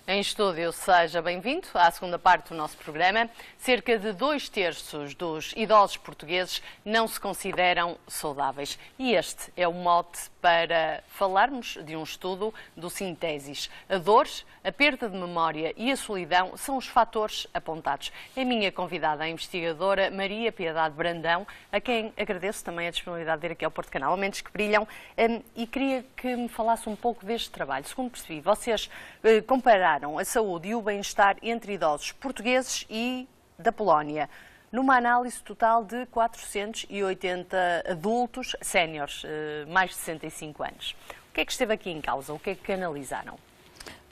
Em estúdio, seja bem-vindo à segunda parte do nosso programa. Cerca de 2/3 dos idosos portugueses não se consideram saudáveis. E este é o mote para falarmos de um estudo do Sintesis. A dor, a perda de memória e a solidão são os fatores apontados. É a minha convidada, a investigadora Maria Piedade Brandão, a quem agradeço também a disponibilidade de ir aqui ao Porto Canal, Mentes que Brilham, e queria que me falasse um pouco deste trabalho. Segundo percebi, vocês compararam a saúde e o bem-estar entre idosos portugueses e da Polónia, numa análise total de 480 adultos séniores, mais de 65 anos. O que é que esteve aqui em causa? O que é que analisaram?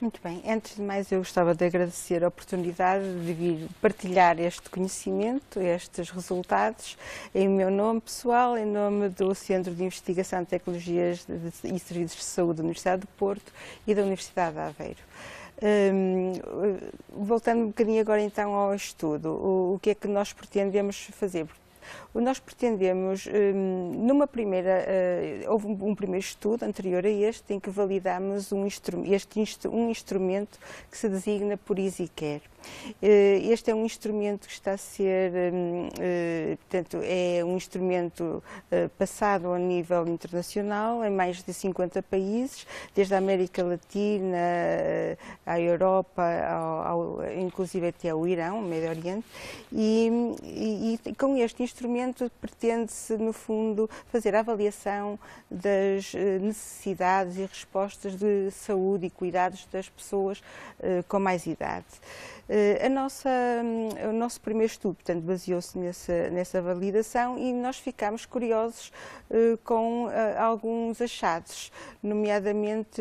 Muito bem. Antes de mais, eu gostava de agradecer a oportunidade de vir partilhar este conhecimento, estes resultados, em meu nome pessoal, em nome do Centro de Investigação de Tecnologias e Serviços de Saúde da Universidade do Porto e da Universidade de Aveiro. Voltando um bocadinho agora então ao estudo, o que é que nós pretendemos fazer? Nós pretendemos, houve um primeiro estudo anterior a este, em que validámos um instrumento que se designa por EasyCare. Este é um instrumento que está a ser, portanto, é um instrumento passado a nível internacional, em mais de 50 países, desde a América Latina, à Europa, inclusive até ao Irão, ao Médio Oriente, e com este instrumento pretende-se, no fundo, fazer a avaliação das necessidades e respostas de saúde e cuidados das pessoas com mais idade. O nosso primeiro estudo, portanto, baseou-se nessa validação e nós ficámos curiosos com alguns achados, nomeadamente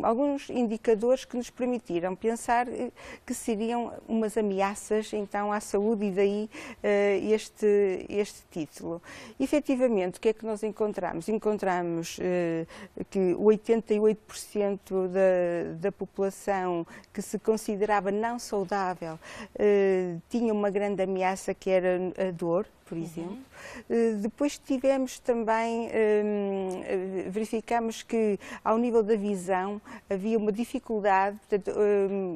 alguns indicadores que nos permitiram pensar que seriam umas ameaças então à saúde, e daí este título. Efetivamente, o que é que nós encontramos? Encontramos que 88% da população que se considerava não saudável tinha uma grande ameaça, que era a dor, por exemplo. Depois tivemos também, verificamos que ao nível da visão havia uma dificuldade, portanto,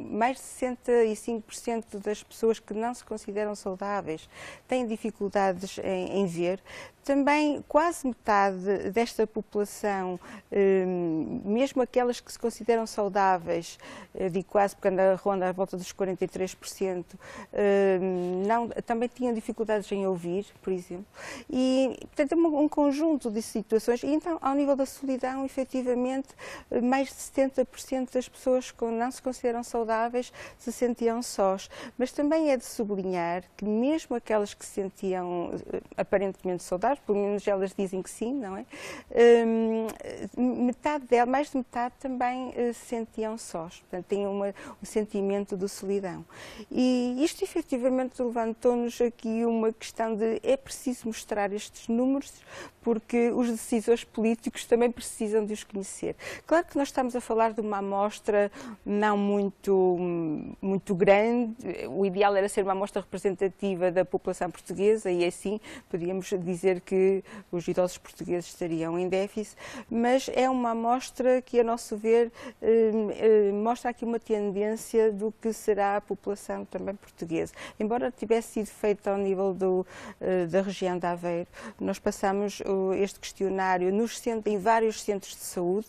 mais de 65% das pessoas que não se consideram saudáveis têm dificuldades em ver. Também quase metade desta população, mesmo aquelas que se consideram saudáveis, digo quase porque ronda à volta dos 43%, também tinham dificuldades em ouvir, por exemplo. E, portanto, é um conjunto de situações. E então, ao nível da solidão, efetivamente, mais de 70% das pessoas que não se consideram saudáveis se sentiam sós. Mas também é de sublinhar que mesmo aquelas que se sentiam aparentemente saudáveis, pelo menos elas dizem que sim, não é? Metade delas, mais de metade, também se sentiam sós. Portanto, tinham um sentimento de solidão. E isto, efetivamente, levantou-nos aqui uma questão de é preciso mostrar estes números, porque os decisores políticos também precisam de os conhecer. Claro que nós estamos a falar de uma amostra não muito grande. O ideal era ser uma amostra representativa da população portuguesa, e assim podíamos dizer que os idosos portugueses estariam em déficit, mas é uma amostra que, a nosso ver, mostra aqui uma tendência do que será a população também portuguesa. Embora tivesse sido feita ao nível da região de Aveiro, nós passamos este questionário em vários centros de saúde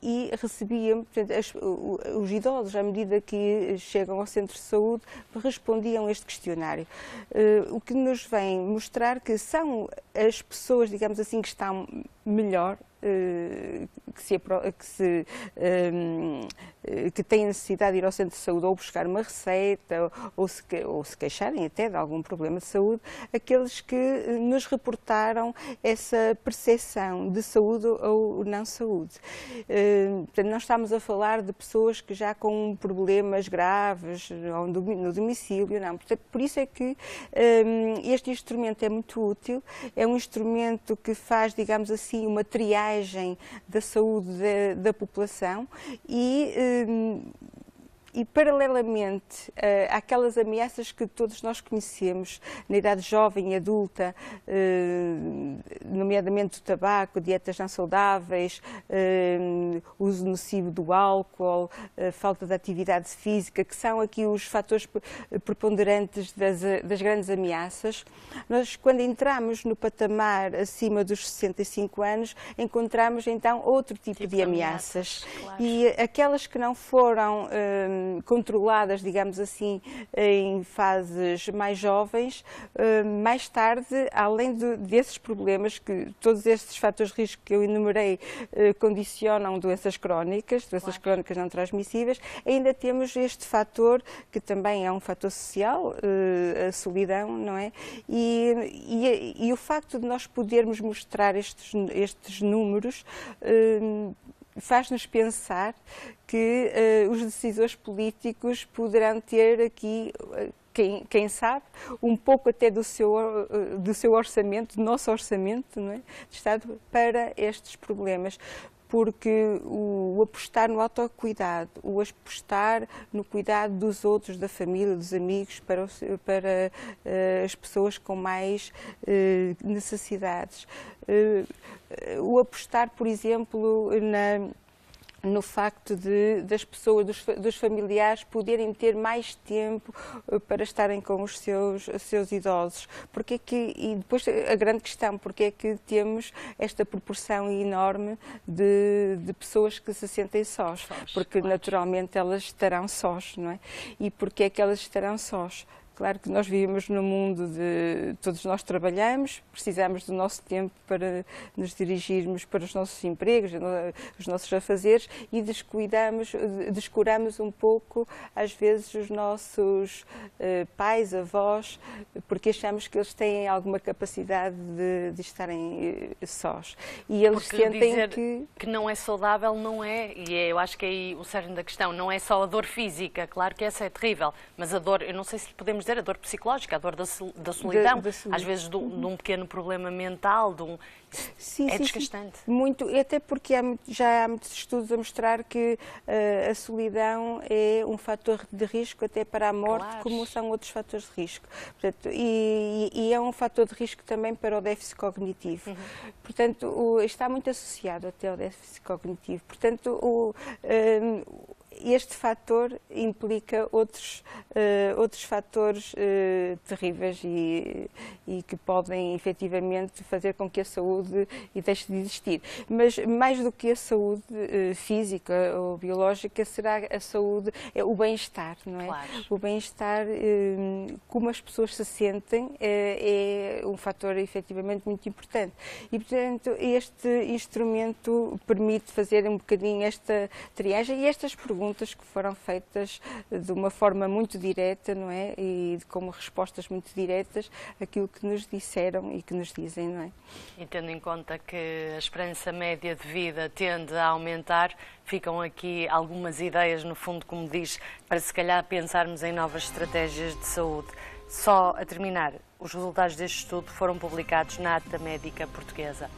e recebíamos, portanto, os idosos, à medida que chegam ao centro de saúde, respondiam a este questionário. O que nos vem mostrar que são as pessoas, digamos assim, que estão melhor, que têm necessidade de ir ao centro de saúde ou buscar uma receita ou se queixarem até de algum problema de saúde, aqueles que nos reportaram essa percepção de saúde ou não saúde. Portanto, não estamos a falar de pessoas que já com problemas graves ou no domicílio, não. Portanto, por isso é que este instrumento é muito útil, é um instrumento que faz, digamos assim, uma triagem da saúde da população e E, paralelamente àquelas ameaças que todos nós conhecemos na idade jovem e adulta, nomeadamente o tabaco, dietas não saudáveis, uso nocivo do álcool, falta de atividade física, que são aqui os fatores preponderantes das grandes ameaças, nós, quando entramos no patamar acima dos 65 anos, encontramos então outro tipo de ameaças. Claro. E aquelas que não foram controladas, digamos assim, em fases mais jovens, mais tarde, além desses problemas, que todos estes fatores de risco que eu enumerei condicionam doenças crónicas não transmissíveis, ainda temos este fator, que também é um fator social, a solidão, não é? E o facto de nós podermos mostrar estes números faz-nos pensar que os decisores políticos poderão ter aqui, quem sabe, um pouco até do seu orçamento, do nosso orçamento, não é, de Estado, para estes problemas. Porque o apostar no autocuidado, o apostar no cuidado dos outros, da família, dos amigos, para as pessoas com mais necessidades, o apostar, por exemplo, no facto das pessoas, dos familiares, poderem ter mais tempo para estarem com os seus idosos. E depois a grande questão, porque é que temos esta proporção enorme de pessoas que se sentem sós? Porque naturalmente elas estarão sós, não é? E porque é que elas estarão sós? Claro que nós vivemos num mundo todos nós trabalhamos, precisamos do nosso tempo para nos dirigirmos para os nossos empregos, os nossos afazeres, e descuramos um pouco, às vezes, os nossos pais, avós, porque achamos que eles têm alguma capacidade de estarem sós. E eles porque sentem dizer que não é saudável não é, eu acho que é aí o cerne da questão, não é só a dor física, claro que essa é terrível, mas a dor, eu não sei se podemos dizer a dor psicológica, a dor da solidão, às vezes de um pequeno problema mental, Sim, é desgastante. Sim. Muito, até porque já há muitos estudos a mostrar que a solidão é um fator de risco até para a morte, claro, como são outros fatores de risco. Portanto, e é um fator de risco também para o déficit cognitivo. Portanto, está muito associado até ao déficit cognitivo. Portanto, este fator implica outros fatores terríveis e que podem efetivamente fazer com que a saúde deixe de existir. Mas mais do que a saúde física ou biológica, será a saúde, o bem-estar, não é? Claro. O bem-estar, como as pessoas se sentem, é um fator efetivamente muito importante. E, portanto, este instrumento permite fazer um bocadinho esta triagem e estas perguntas que foram feitas de uma forma muito direta, não é? E como respostas muito diretas àquilo que nos disseram e que nos dizem, não é? E tendo em conta que a esperança média de vida tende a aumentar, ficam aqui algumas ideias, no fundo, como diz, para se calhar pensarmos em novas estratégias de saúde. Só a terminar, os resultados deste estudo foram publicados na Ata Médica Portuguesa.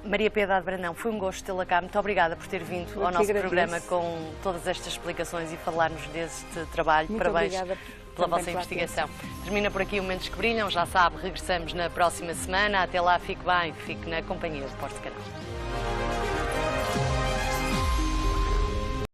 Maria Piedade Brandão, foi um gosto tê-la cá. Muito obrigada por ter vindo ao nosso programa com todas estas explicações e falar-nos deste trabalho. Muito Parabéns obrigada pela vossa investigação. Termina por aqui o Mentes que Brilham. Já sabe, regressamos na próxima semana. Até lá, fique bem, fique na companhia do Porto Canal.